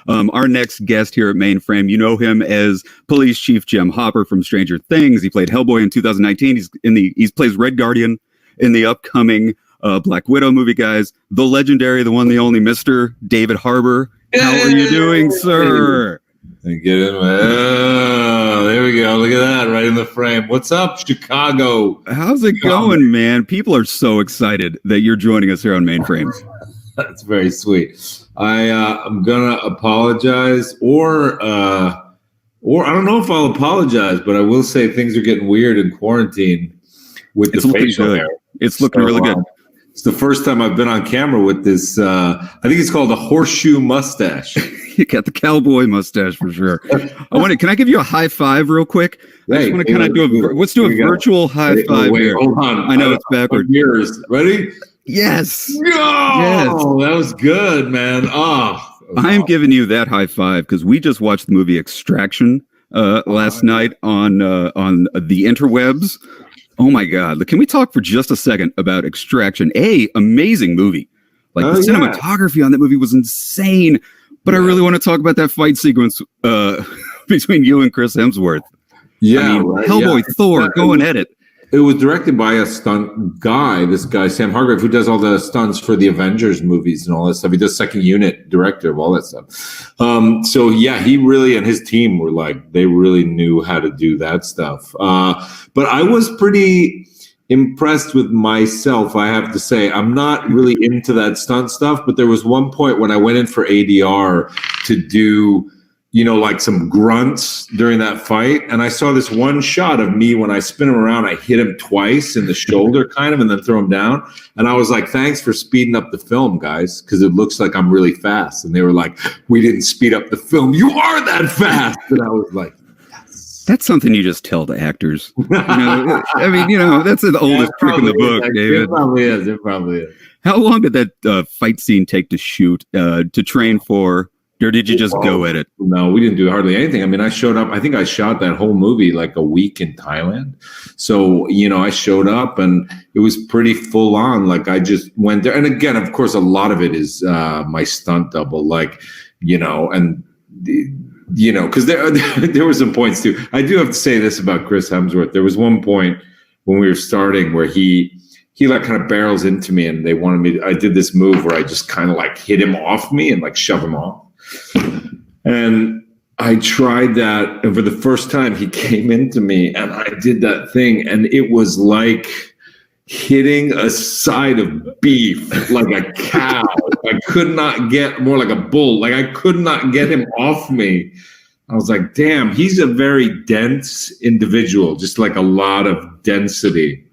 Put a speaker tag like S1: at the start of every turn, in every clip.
S1: Our next guest here at Mainframe, you know him as Police Chief Jim Hopper from Stranger Things. He played Hellboy in 2019. He plays Red Guardian in the upcoming Black Widow movie, guys. The legendary, the one, the only Mr. David Harbour. How are you doing, sir?
S2: Get in. Oh, there we go. Look at that, right in the frame. What's up, Chicago?
S1: How's it going, man? People are so excited that you're joining us here on Mainframe.
S2: That's very sweet. I'm gonna apologize, or I don't know if I'll apologize, but I will say things are getting weird in quarantine with the facial hair.
S1: It's looking really good.
S2: It's the first time I've been on camera with this. I think it's called a horseshoe mustache.
S1: You got the cowboy mustache for sure. Can I give you a high five real quick? I just want to kind of let's do a virtual high five here.
S2: Hold on.
S1: I know it's backward.
S2: Ready?
S1: Yes.
S2: Oh, yes. That was good, man.
S1: I am giving you that high five because we just watched the movie Extraction last night on the interwebs. Oh my God! Can we talk for just a second about Extraction? Amazing movie. Like the cinematography on that movie was insane. But I really want to talk about that fight sequence between you and Chris Hemsworth.
S2: Yeah,
S1: Hellboy, Thor, go and edit.
S2: It was directed by a stunt guy, this guy, Sam Hargrave, who does all the stunts for the Avengers movies and all that stuff. He does second unit director of all that stuff. He really, and his team were like, they really knew how to do that stuff. But I was pretty impressed with myself, I have to say. I'm not really into that stunt stuff, but there was one point when I went in for ADR to do, like some grunts during that fight. And I saw this one shot of me when I spin him around, I hit him twice in the shoulder kind of, and then throw him down. And I was like, thanks for speeding up the film, guys, because it looks like I'm really fast. And they were like, we didn't speed up the film. You are that fast. And I was like, yes.
S1: That's something you just tell to actors. That's the oldest trick in the book, David.
S2: It probably is.
S1: How long did that fight scene take to shoot, to train for? Or did you just go at it?
S2: No, we didn't do hardly anything. I mean, I showed up. I think I shot that whole movie like a week in Thailand. So, I showed up and it was pretty full on. Like I just went there. And again, of course, a lot of it is my stunt double, because there were some points too. I do have to say this about Chris Hemsworth. There was one point when we were starting where he like kind of barrels into me and they wanted me I did this move where I just kind of like hit him off me and like shove him off. And I tried that, and for the first time he came into me and I did that thing, and it was like hitting a side of beef like a cow. I could not get more like a bull. Like I could not get him off me. I was like, damn, he's a very dense individual, just like a lot of density.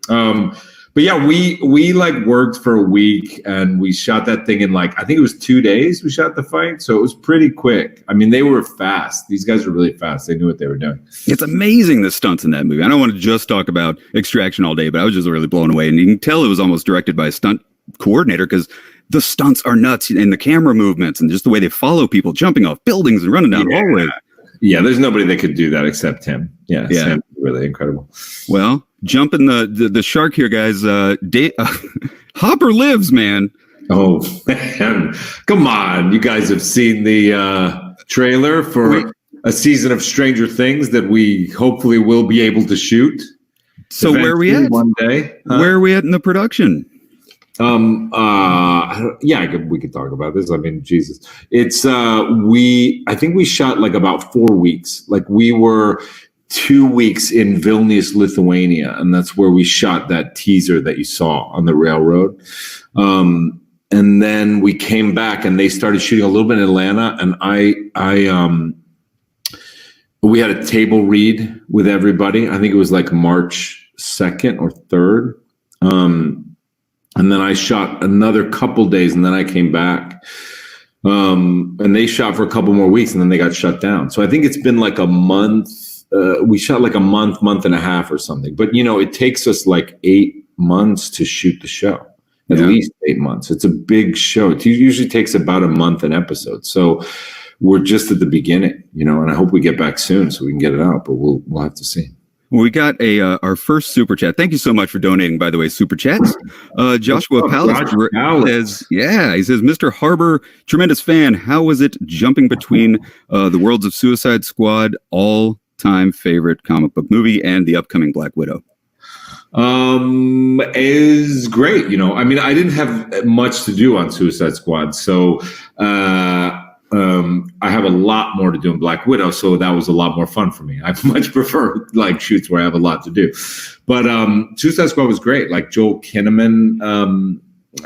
S2: But yeah, we like worked for a week and we shot that thing in I think it was 2 days we shot the fight. So it was pretty quick. I mean, they were fast. These guys were really fast. They knew what they were doing.
S1: It's amazing the stunts in that movie. I don't want to just talk about Extraction all day, but I was just really blown away. And you can tell it was almost directed by a stunt coordinator because the stunts are nuts and the camera movements and just the way they follow people jumping off buildings and running down hallways.
S2: Yeah, there's nobody that could do that except him. Yeah. Sam's really incredible.
S1: Well, jumping the shark here, guys. Hopper lives, man.
S2: Oh, man. Come on. You guys have seen the trailer for a season of Stranger Things that we hopefully will be able to shoot.
S1: So where are we at?
S2: One day.
S1: Where are we at in the production?
S2: We could talk about this. I mean, Jesus, it's, I think we shot like about 4 weeks. Like we were 2 weeks in Vilnius, Lithuania. And that's where we shot that teaser that you saw on the railroad. And then we came back and they started shooting a little bit in Atlanta. And we had a table read with everybody. I think it was like March 2nd or 3rd. And then I shot another couple days and then I came back. And they shot for a couple more weeks and then they got shut down. So I think it's been like a month. We shot like a month and a half or something. But, it takes us like 8 months to shoot the show. At least 8 months. It's a big show. It usually takes about a month an episode. So we're just at the beginning, and I hope we get back soon so we can get it out, but we'll have to see.
S1: Well, we got our first super chat. Thank you so much for donating, by the way, super chats. Joshua Palace says, he says, Mr. Harbour, tremendous fan. How was it jumping between the worlds of Suicide Squad, all-time favorite comic book movie, and the upcoming Black Widow?
S2: Is great. I mean, I didn't have much to do on Suicide Squad, so I have a lot more to do in Black Widow, so that was a lot more fun for me. I much prefer like shoots where I have a lot to do. But Suicide Squad was great. Like Joel Kinnaman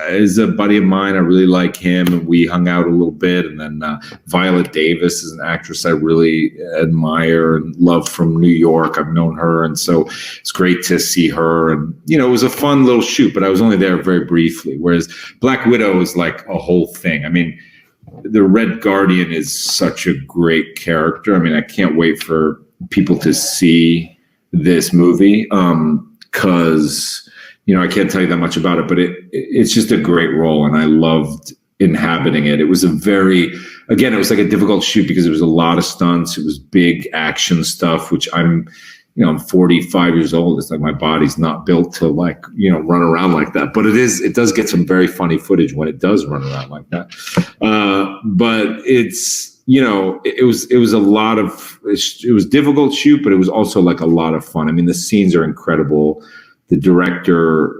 S2: is a buddy of mine. I really like him, and we hung out a little bit. And then Viola Davis is an actress I really admire and love from New York. I've known her, and so it's great to see her. And it was a fun little shoot, but I was only there very briefly. Whereas Black Widow is like a whole thing. I mean, the Red Guardian is such a great character. I mean, I can't wait for people to see this movie because, I can't tell you that much about it, but it's just a great role, and I loved inhabiting it. It was it was like a difficult shoot because it was a lot of stunts. It was big action stuff, which I'm 45 years old. It's like my body's not built to run around like that. But it does get some very funny footage when it does run around like that. But it's, it was a lot of, it was difficult shoot, but it was also like a lot of fun. I mean, the scenes are incredible. The director,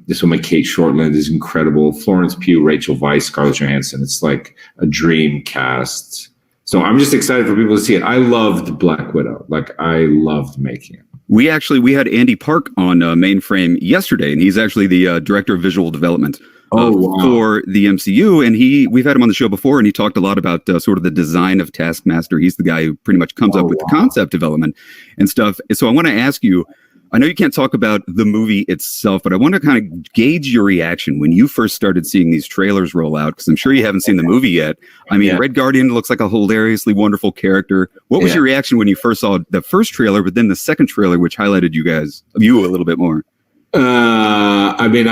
S2: this woman, Kate Shortland, is incredible. Florence Pugh, Rachel Weisz, Scarlett Johansson. It's like a dream cast. So I'm just excited for people to see it. I loved Black Widow. Like, I loved making it.
S1: We had Andy Park on Mainframe yesterday, and he's actually the director of visual development for the MCU. And we've had him on the show before, and he talked a lot about sort of the design of Taskmaster. He's the guy who pretty much comes up with the concept development and stuff. So I want to ask you, I know you can't talk about the movie itself, but I want to kind of gauge your reaction when you first started seeing these trailers roll out, because I'm sure you haven't seen the movie yet. I mean, Red Guardian looks like a hilariously wonderful character. What was your reaction when you first saw the first trailer, but then the second trailer, which highlighted you a little bit more?
S2: I mean,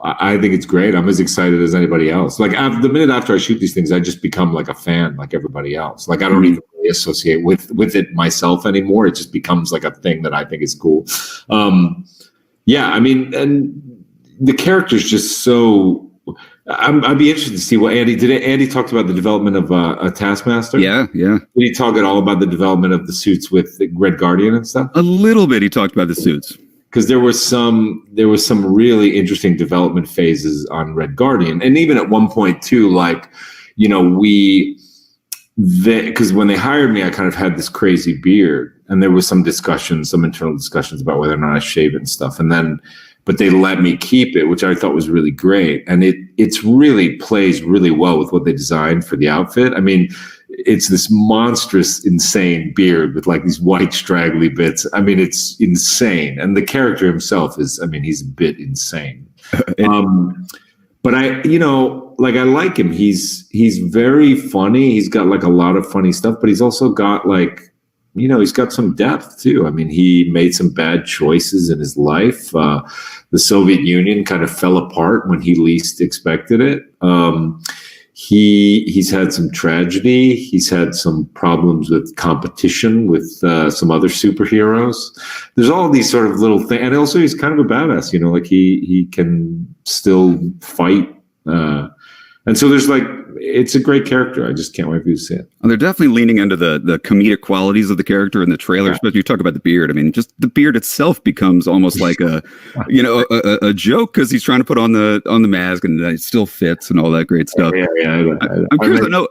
S2: I think it's great. I'm as excited as anybody else. Like the minute after I shoot these things, I just become like a fan, like everybody else. Like I don't even really associate with it myself anymore. It just becomes like a thing that I think is cool. I mean, and the character's just so. I'd be interested to see what Andy talked about the development of a Taskmaster.
S1: Yeah. Did
S2: he talk at all about the development of the suits with the Red Guardian and stuff?
S1: A little bit. He talked about the suits.
S2: Because there was some really interesting development phases on Red Guardian, and even at one point too, because when they hired me, I kind of had this crazy beard, and there was some internal discussions about whether or not I shave it and stuff, but they let me keep it, which I thought was really great, and it's really plays really well with what they designed for the outfit. I mean, it's this monstrous, insane beard with like these white straggly bits. I mean, it's insane. And the character himself he's a bit insane. But I like him. He's very funny. He's got like a lot of funny stuff, but he's also got he's got some depth too. I mean, he made some bad choices in his life. The Soviet Union kind of fell apart when he least expected it. He's had some tragedy. He's had some problems with competition with some other superheroes. There's all these sort of little things, and also he's kind of a badass. Like he can still fight. And so it's a great character. I just can't wait for you to see it.
S1: Well, they're definitely leaning into the comedic qualities of the character in the trailers, but you talk about the beard. I mean, just the beard itself becomes almost like a joke because he's trying to put on the mask and it still fits and all that great stuff. I'm curious. I know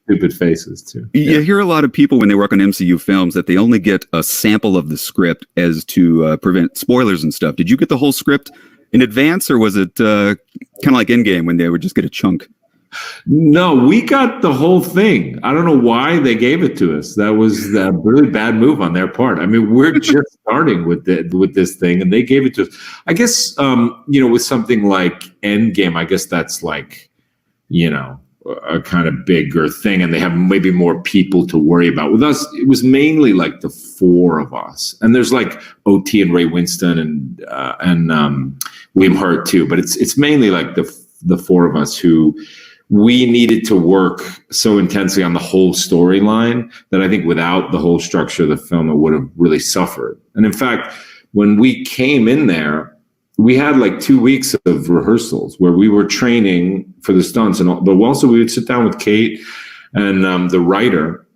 S2: stupid faces too.
S1: You hear a lot of people when they work on MCU films that they only get a sample of the script as to prevent spoilers and stuff. Did you get the whole script in advance, or was it kind of like Endgame when they would just get a chunk?
S2: No, we got the whole thing. I don't know why they gave it to us. That was a really bad move on their part. I mean, we're just starting with this thing, and they gave it to us. I guess, with something like Endgame, I guess that's like, a kind of bigger thing, and they have maybe more people to worry about. With us, it was mainly like the four of us, and there's like OT and Ray Winston and William Hurt too, but it's mainly like the four of us who we needed to work so intensely on the whole storyline that I think without the whole structure of the film, it would have really suffered. And in fact, when we came in there, we had like 2 weeks of rehearsals where we were training for the stunts, but also we would sit down with Kate and the writer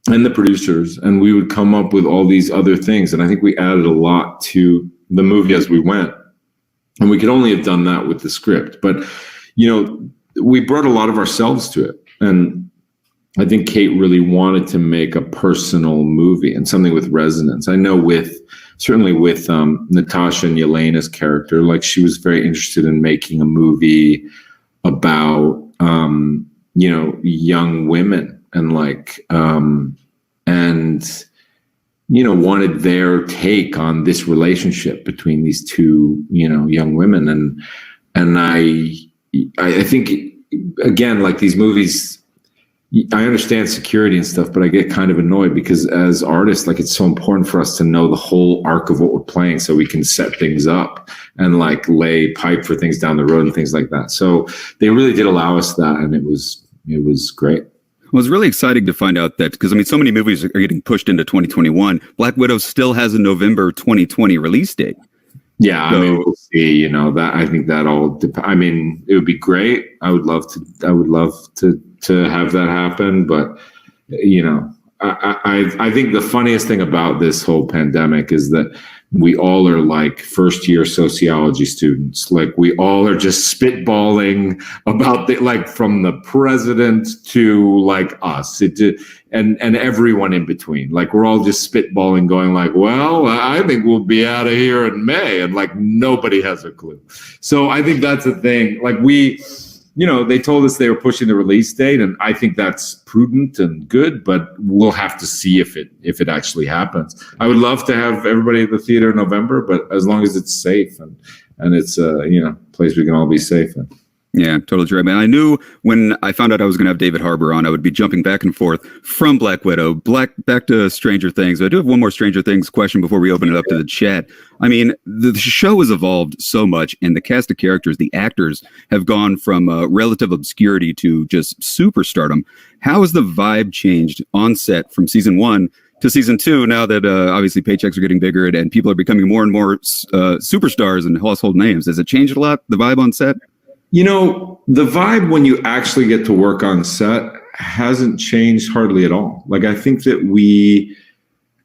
S2: and the producers, and we would come up with all these other things. And I think we added a lot to the movie as we went. And we could only have done that with the script. But, we brought a lot of ourselves to it. And I think Kate really wanted to make a personal movie and something with resonance. I know certainly with Natasha and Yelena's character, like she was very interested in making a movie about, young women and wanted their take on this relationship between these two, young women. And I think, again, like these movies, I understand security and stuff, but I get kind of annoyed because as artists, like it's so important for us to know the whole arc of what we're playing so we can set things up and like lay pipe for things down the road and things like that. So they really did allow us that, and it was great.
S1: Well, it's really exciting to find out that, because so many movies are getting pushed into 2021. Black Widow still has a November 2020 release date.
S2: Yeah, so, we'll see. That I think that all depends. It would be great. I would love to have that happen, but I think the funniest thing about this whole pandemic is that we all are like first year sociology students. Like we all are just spitballing about from the president to like us and everyone in between. Like we're all just spitballing going like, well, I think we'll be out of here in May, and like nobody has a clue. So I think that's the thing. Like they told us they were pushing the release date, and I think that's prudent and good, but we'll have to see if it actually happens. I would love to have everybody at the theater in November, but as long as it's safe and it's a place we can all be safe in.
S1: Yeah, totally true. I knew when I found out I was going to have David Harbour on, I would be jumping back and forth from Black Widow, back to Stranger Things. I do have one more Stranger Things question before we open it up to the chat. The show has evolved so much, and the cast of characters, the actors, have gone from relative obscurity to just superstardom. How has the vibe changed on set from season 1 to season 2, now that obviously paychecks are getting bigger and people are becoming more and more superstars and household names? Has it changed a lot, the vibe on set?
S2: The vibe when you actually get to work on set hasn't changed hardly at all. Like, I think that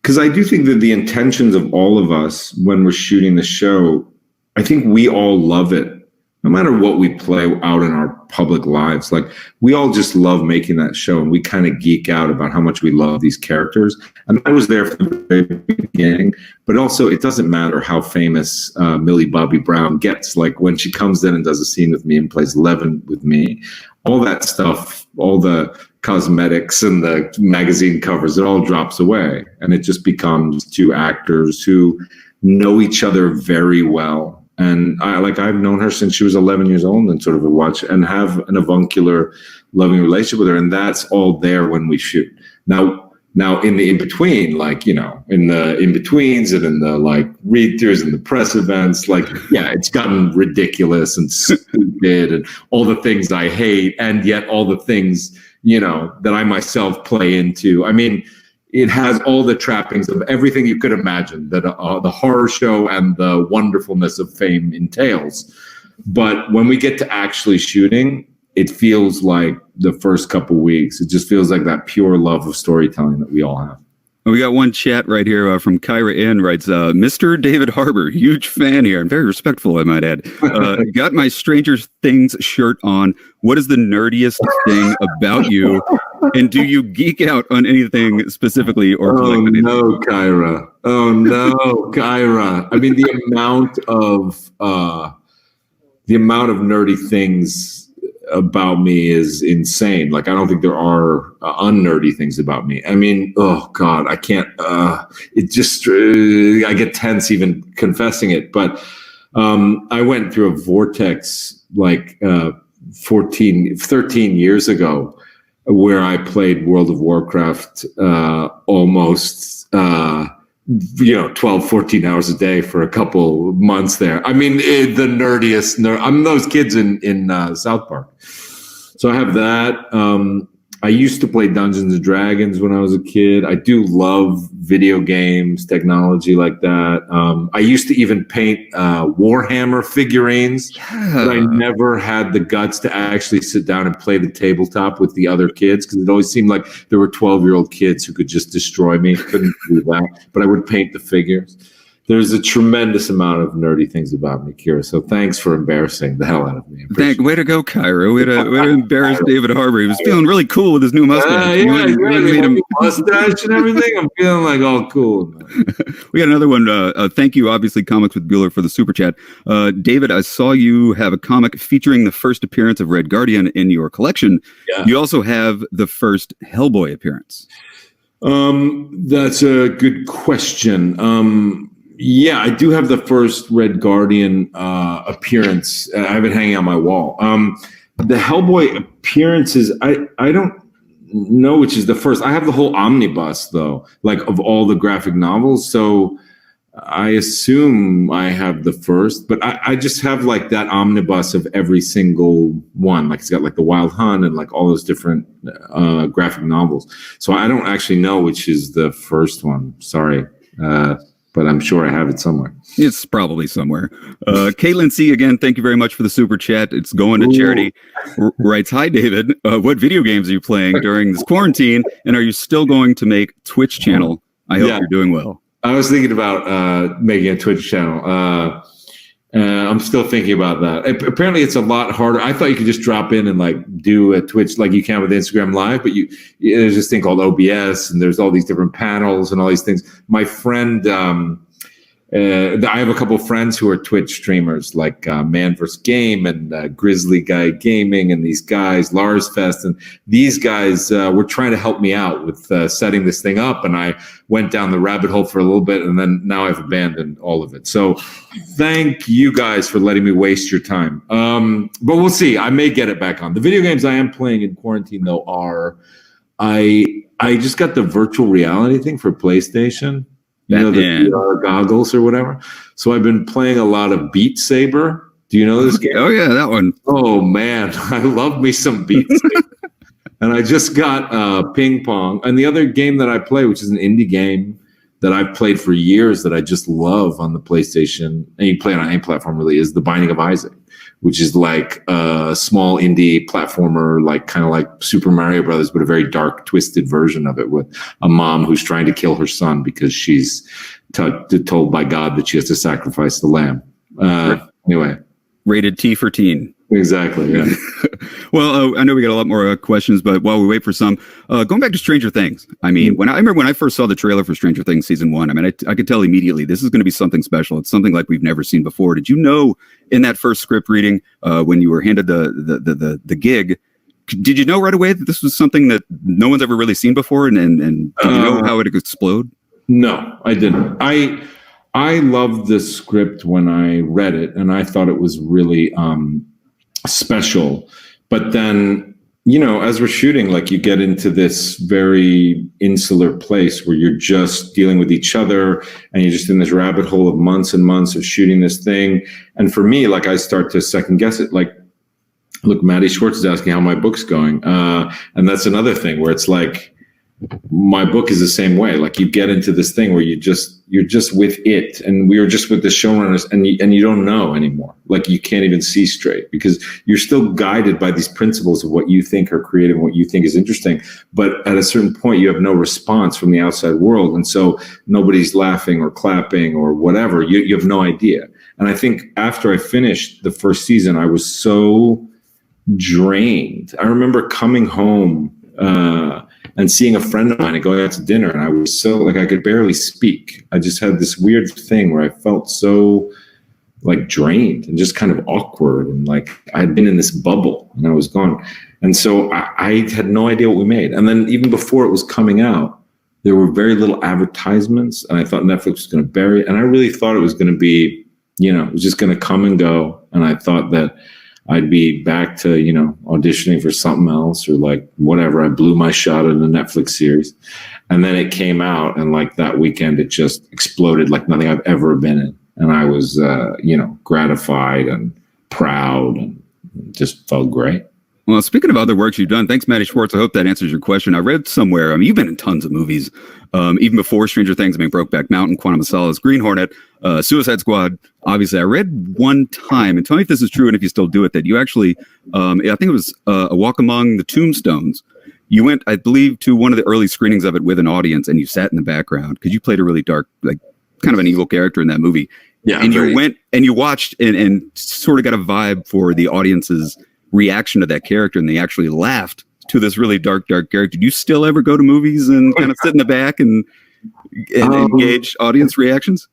S2: because I do think that the intentions of all of us when we're shooting the show, I think we all love it. No matter what we play out in our public lives, like we all just love making that show, and we kind of geek out about how much we love these characters. And I was there from the very beginning, but also it doesn't matter how famous Millie Bobby Brown gets. Like when she comes in and does a scene with me and plays Eleven with me, all that stuff, all the cosmetics and the magazine covers, it all drops away. And it just becomes two actors who know each other very well. And I've known her since she was 11 years old, and sort of have an avuncular, loving relationship with her. And that's all there when we shoot. Now in the in-between, in the in-betweens and in the read-throughs and the press events, it's gotten ridiculous and stupid and all the things I hate, and yet all the things, that I myself play into. It has all the trappings of everything you could imagine that the horror show and the wonderfulness of fame entails. But when we get to actually shooting, it feels like the first couple weeks. It just feels like that pure love of storytelling that we all have.
S1: We got one chat right here from Kyra N. writes, Mr. David Harbour, huge fan here and very respectful, I might add. Got my Stranger Things shirt on. What is the nerdiest thing about you? And do you geek out on anything specifically or collect anything?
S2: No, Kyra. Oh, no, Kyra. The amount of nerdy things about me is insane. Like, I don't think there are unnerdy things about me. Oh God, I can't, it just, I get tense even confessing it. But I went through a vortex 13 years ago where I played World of Warcraft almost 12, 14 hours a day for a couple months there. The nerdiest nerd. I'm those kids in South Park. So I have that. I used to play Dungeons and Dragons when I was a kid. I do love video games, technology like that. I used to even paint Warhammer figurines, but I never had the guts to actually sit down and play the tabletop with the other kids because it always seemed like there were 12-year-old kids who could just destroy me. Couldn't do that, but I would paint the figures. There's a tremendous amount of nerdy things about me, Kira. So thanks for embarrassing the hell out of me.
S1: Way to go, Cairo. Way to embarrass David Harbour. He was feeling really cool with his new mustache.
S2: Mustache and everything. I'm feeling like all cool.
S1: We got another one. Thank you, obviously, Comics with Bueller, for the super chat. David, I saw you have a comic featuring the first appearance of Red Guardian in your collection. Yeah. You also have the first Hellboy appearance.
S2: That's a good question. Yeah, I do have the first Red Guardian appearance. I have it hanging on my wall. The Hellboy appearances, I don't know which is the first. I have the whole omnibus, though, like of all the graphic novels. So I assume I have the first, but I just have like that omnibus of every single one. Like it's got like the Wild Hunt and like all those different graphic novels. So I don't actually know which is the first one. Sorry. But I'm sure I have it somewhere.
S1: It's probably somewhere. Caitlin C, again, thank you very much for the super chat. It's going to charity. Writes, hi, David. What video games are you playing during this quarantine? And are you still going to make Twitch channel? I hope you're doing well.
S2: I was thinking about making a Twitch channel. I'm still thinking about that. Apparently, it's a lot harder. I thought you could just drop in and like do a Twitch like you can with Instagram Live, but there's this thing called OBS, and there's all these different panels and all these things. My friend, I have a couple of friends who are Twitch streamers, like Man vs. Game and Grizzly Guy Gaming, and these guys, Lars Fest, and these guys were trying to help me out with setting this thing up, and I went down the rabbit hole for a little bit, and then now I've abandoned all of it. So thank you guys for letting me waste your time. But we'll see. I may get it back on. The video games I am playing in quarantine, though, are I just got the virtual reality thing for PlayStation. You know, the VR goggles or whatever. So I've been playing a lot of Beat Saber. Do you know this game?
S1: Oh, yeah, that one.
S2: Oh, man. I love me some Beat Saber. And I just got Ping Pong. And the other game that I play, which is an indie game that I've played for years that I just love on the PlayStation, and you play it on any platform really, is The Binding of Isaac, which is like a small indie platformer, like kind of like Super Mario Brothers, but a very dark, twisted version of it with a mom who's trying to kill her son because she's told by God that she has to sacrifice the lamb. Anyway.
S1: Rated T for teen.
S2: Exactly, yeah.
S1: Well, I know we got a lot more questions, but while we wait for some, going back to Stranger Things. I mean, I remember when I first saw the trailer for Stranger Things season 1, I mean, I could tell immediately this is going to be something special. It's something like we've never seen before. Did you know in that first script reading, when you were handed the gig, did you know right away that this was something that no one's ever really seen before? And did you know how it would explode?
S2: No, I didn't. I loved the script when I read it, and I thought it was really special. But then, you know, as we're shooting, like you get into this very insular place where you're just dealing with each other and you're just in this rabbit hole of months and months of shooting this thing. And for me, like I start to second guess it. Like, look, Maddie Schwartz is asking how my book's going. And that's another thing where it's like, my book is the same way. Like you get into this thing where you're just with it, and we were just with the showrunners, and you don't know anymore. Like you can't even see straight because you're still guided by these principles of what you think are creative and what you think is interesting. But at a certain point, you have no response from the outside world, and so nobody's laughing or clapping or whatever. You have no idea. And I think after I finished the first season, I was so drained. I remember coming home and seeing a friend of mine and going out to dinner, and I was so like I could barely speak. I just had this weird thing where I felt so like drained and just kind of awkward, and like I had been in this bubble and I was gone. And so I had no idea what we made. And then even before it was coming out, there were very little advertisements, and I thought Netflix was going to bury it. And I really thought it was going to be, you know, it was just going to come and go. And I thought that I'd be back to, you know, auditioning for something else or like whatever. I blew my shot at a Netflix series. And then it came out, and like that weekend, it just exploded like nothing I've ever been in. And I was, you know, gratified and proud and just felt great.
S1: Well, speaking of other works you've done, thanks, Matty Schwartz. I hope that answers your question. I read somewhere, I mean, you've been in tons of movies, even before Stranger Things. I mean, Brokeback Mountain, Quantum of Solace, Green Hornet, Suicide Squad. Obviously, I read one time, and tell me if this is true and if you still do it, that you actually, I think it was A Walk Among the Tombstones. You went, I believe, to one of the early screenings of it with an audience, and you sat in the background because you played a really dark, like, kind of an evil character in that movie.
S2: Yeah,
S1: and you went and you watched and sort of got a vibe for the audience's reaction to that character, and they actually laughed to this really dark character. Do you still ever go to movies and kind of sit in the back and engage audience reactions?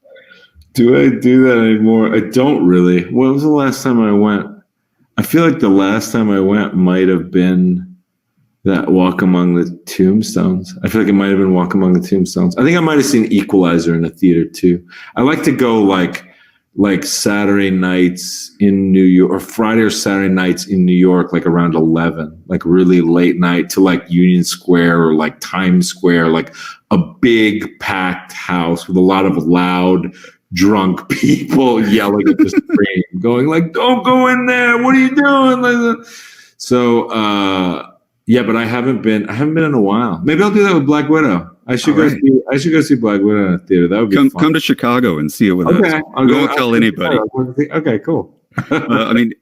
S2: Do I do that anymore? I don't really. When was the last time I went? I feel like the last time I went might have been that Walk Among the Tombstones. I feel like it might have been Walk Among the Tombstones. I think I might have seen Equalizer in a theater too. I like to go like Saturday nights in New York, or Friday or Saturday nights in New York, like around 11, like really late night, to like Union Square or like Times Square, like a big packed house with a lot of loud, drunk people yelling at the screen, going like, "Don't go in there! What are you doing?" Like that. So, yeah, but I haven't been in a while. Maybe I'll do that with Black Widow. I should go see Black Widow in a theater. That would be fun.
S1: Come to Chicago and see it with us.
S2: I'll
S1: go tell anybody.
S2: Okay, cool.
S1: I mean,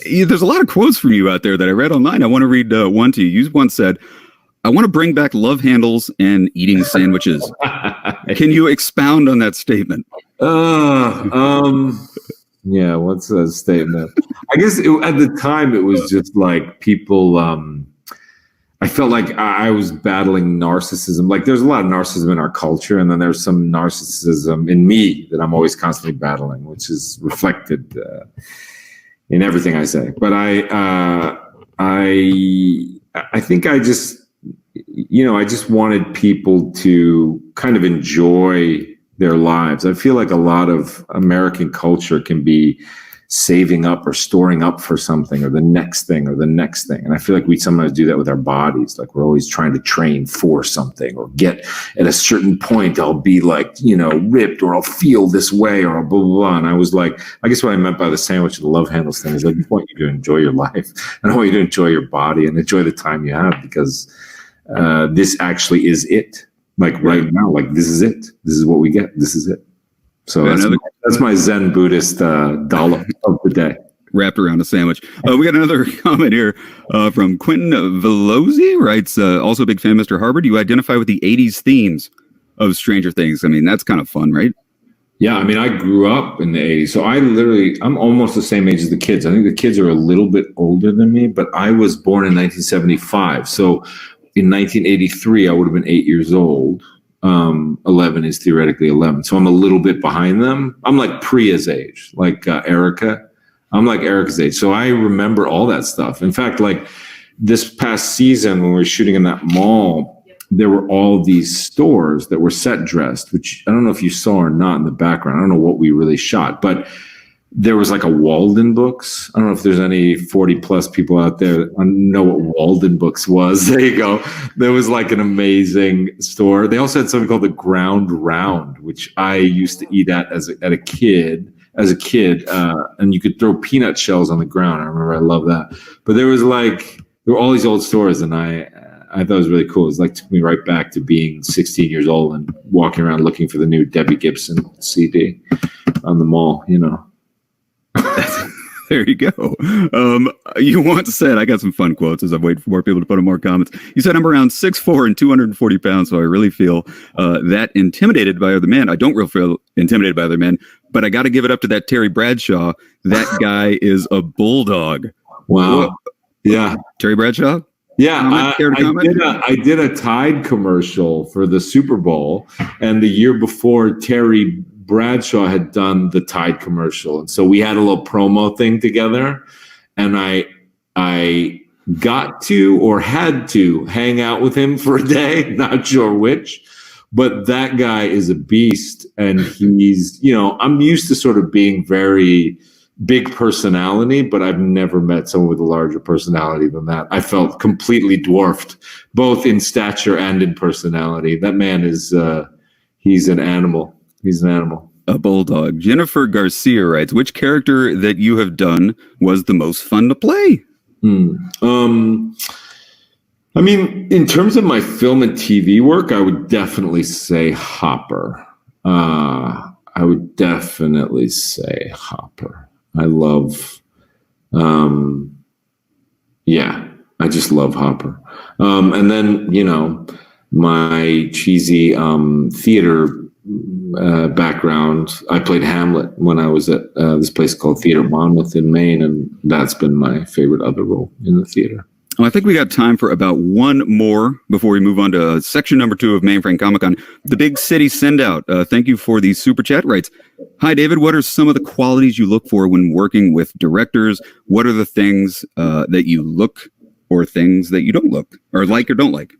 S1: there's a lot of quotes from you out there that I read online. I want to read one to you. You once said, "I want to bring back love handles and eating sandwiches." Can you expound on that statement?
S2: Yeah, what's that statement? I guess at the time it was just like people. I felt like I was battling narcissism. Like there's a lot of narcissism in our culture, and then there's some narcissism in me that I'm always constantly battling, which is reflected in everything I say. But I think I just, I just wanted people to kind of enjoy their lives. I feel like a lot of American culture can be saving up or storing up for something or the next thing or the next thing. And I feel like we sometimes do that with our bodies. Like we're always trying to train for something or get at a certain point, I'll be like, ripped, or I'll feel this way, or blah, blah, blah. And I was like, I guess what I meant by the sandwich and the love handles thing is I just want you to enjoy your life. And I want you to enjoy your body and enjoy the time you have, because this actually is it. Like right now, like this is it. This is what we get. This is it. So that's my Zen Buddhist dollop of the day.
S1: Wrapped around a sandwich. We got another comment here from Quentin Velozzi, writes, also a big fan of Mr. Harbour. Do you identify with the 80s themes of Stranger Things? I mean, that's kind of fun, right?
S2: Yeah, I mean, I grew up in the 80s. So I'm almost the same age as the kids. I think the kids are a little bit older than me, but I was born in 1975. So in 1983, I would have been 8 years old. 11 is theoretically 11. So I'm a little bit behind them. I'm like Priya's age, like Erica. I'm like Erica's age. So I remember all that stuff. In fact, like this past season when we were shooting in that mall, there were all these stores that were set dressed, which I don't know if you saw or not in the background. I don't know what we really shot, but there was like a Walden Books. I don't know if there's any 40 plus people out there that know what Walden Books was. There you go. There was like an amazing store. They also had something called the Ground Round, which I used to eat at as a kid. And you could throw peanut shells on the ground. I remember I loved that. But there were all these old stores, and I thought it was really cool. It was like took me right back to being 16 years old and walking around looking for the new Debbie Gibson CD on the mall,
S1: There you go. You once said, I got some fun quotes as I'm waiting for more people to put in more comments. You said, "I'm around 6'4" and 240 pounds, so I really feel that intimidated by other men. I don't really feel intimidated by other men, but I got to give it up to that Terry Bradshaw. That guy is a bulldog."
S2: Wow. Yeah.
S1: Terry Bradshaw?
S2: Yeah, I did a Tide commercial for the Super Bowl, and the year before, Terry Bradshaw had done the Tide commercial, and so we had a little promo thing together, and I got to or had to hang out with him for a day, not sure which, but that guy is a beast, and he's, I'm used to sort of being very big personality, but I've never met someone with a larger personality than that. I felt completely dwarfed, both in stature and in personality. That man is, he's an animal. He's an animal.
S1: A bulldog. Jennifer Garcia writes, "Which character that you have done was the most fun to play?"
S2: I mean, in terms of my film and TV work, I would definitely say Hopper. I would definitely say Hopper. I love, I just love Hopper. And then, my cheesy theater background, I played Hamlet when I was at this place called Theater Monmouth in Maine, and that's been my favorite other role in the theater.
S1: Well, I think we got time for about one more before we move on to section number 2 of Mainframe Comic-Con, the Big City Send-Out. Thank you for the super chat rights. Hi, David. What are some of the qualities you look for when working with directors? What are the things that you look or things that you don't look or like or don't like?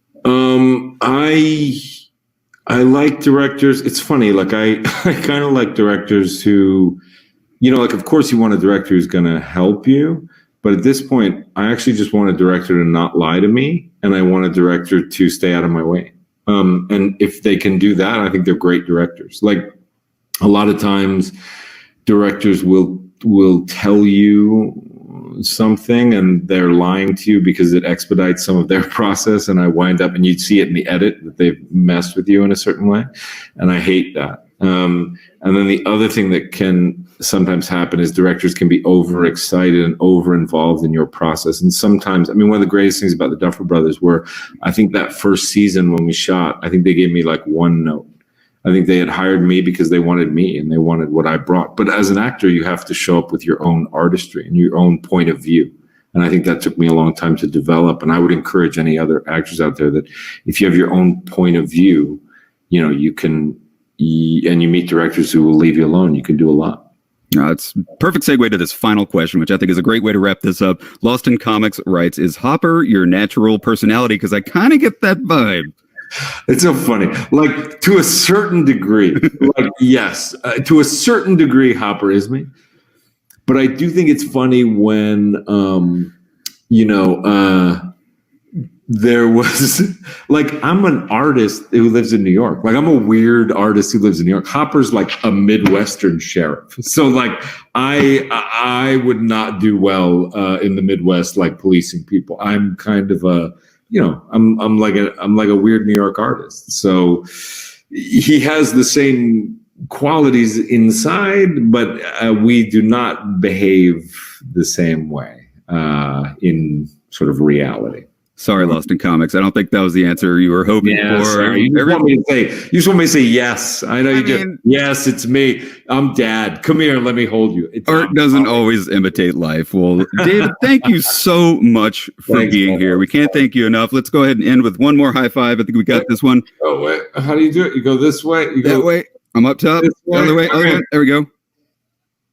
S2: I like directors. It's funny. Like I kind of like directors who, of course you want a director who's going to help you. But at this point, I actually just want a director to not lie to me, and I want a director to stay out of my way. And if they can do that, I think they're great directors. Like a lot of times, directors will tell you something and they're lying to you because it expedites some of their process, and I wind up and you'd see it in the edit that they've messed with you in a certain way, and I hate that. And then the other thing that can sometimes happen is directors can be overexcited and over-involved in your process. And sometimes, one of the greatest things about the Duffer Brothers were, I think that first season when we shot, I think they gave me like one note. I think they had hired me because they wanted me and they wanted what I brought. But as an actor, you have to show up with your own artistry and your own point of view. And I think that took me a long time to develop. And I would encourage any other actors out there that if you have your own point of view, you can, and you meet directors who will leave you alone, you can do a lot.
S1: It's a perfect segue to this final question, which I think is a great way to wrap this up. Lost in Comics writes, is Hopper your natural personality? Because I kind of get that vibe.
S2: It's so funny. Like, to a certain degree, yes, to a certain degree, Hopper is me. But I do think it's funny when, there was, I'm an artist who lives in New York. I'm a weird artist who lives in New York. Hopper's like a Midwestern sheriff. So I would not do well in the Midwest, policing people. I'm kind of a, I'm like a weird New York artist. So he has the same qualities inside, but we do not behave the same way in sort of reality.
S1: Sorry, Lost in Comics. I don't think that was the answer you were hoping for.
S2: Sorry. You just want me to say yes. I know you do. Yes, it's me. I'm Dad. Come here and let me hold you.
S1: Art doesn't always imitate life. Well, David, thank you so much for being here. We can't thank you enough. Let's go ahead and end with one more high five. I think we got this one.
S2: Oh, wait. How do you do it? You go this way? You go
S1: that way. I'm up top. Other way. Other way. There we go.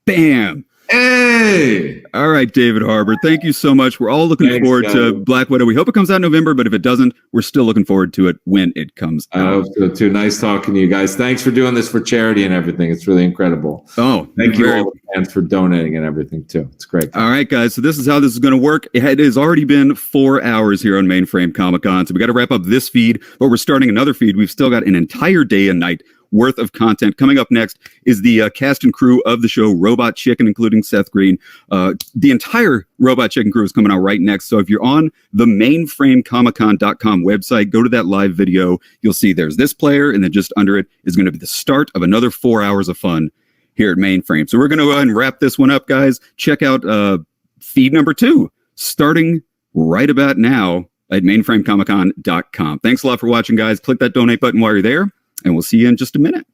S1: Bam.
S2: Hey!
S1: All right, David Harbour. Thank you so much. We're all looking forward to Black Widow. We hope it comes out in November, but if it doesn't, we're still looking forward to it when it comes out.
S2: I hope so too. Nice talking to you guys. Thanks for doing this for charity and everything. It's really incredible.
S1: Oh,
S2: thank you all the fans for donating and everything too. It's great.
S1: All right, guys. So this is how this is going to work. It has already been 4 hours here on Mainframe Comic-Con. So we got to wrap up this feed, but we're starting another feed. We've still got an entire day and night worth of content. Coming up next is the cast and crew of the show Robot Chicken, including Seth Green. The entire Robot Chicken crew is coming out right next. So if you're on the mainframecomiccon.com website, go to that live video. You'll see there's this player, and then just under it is going to be the start of another 4 hours of fun here at Mainframe. So we're going to go ahead and wrap this one up, guys. Check out feed number 2 starting right about now at mainframecomiccon.com. Thanks a lot for watching, guys. Click that donate button while you're there, and we'll see you in just a minute.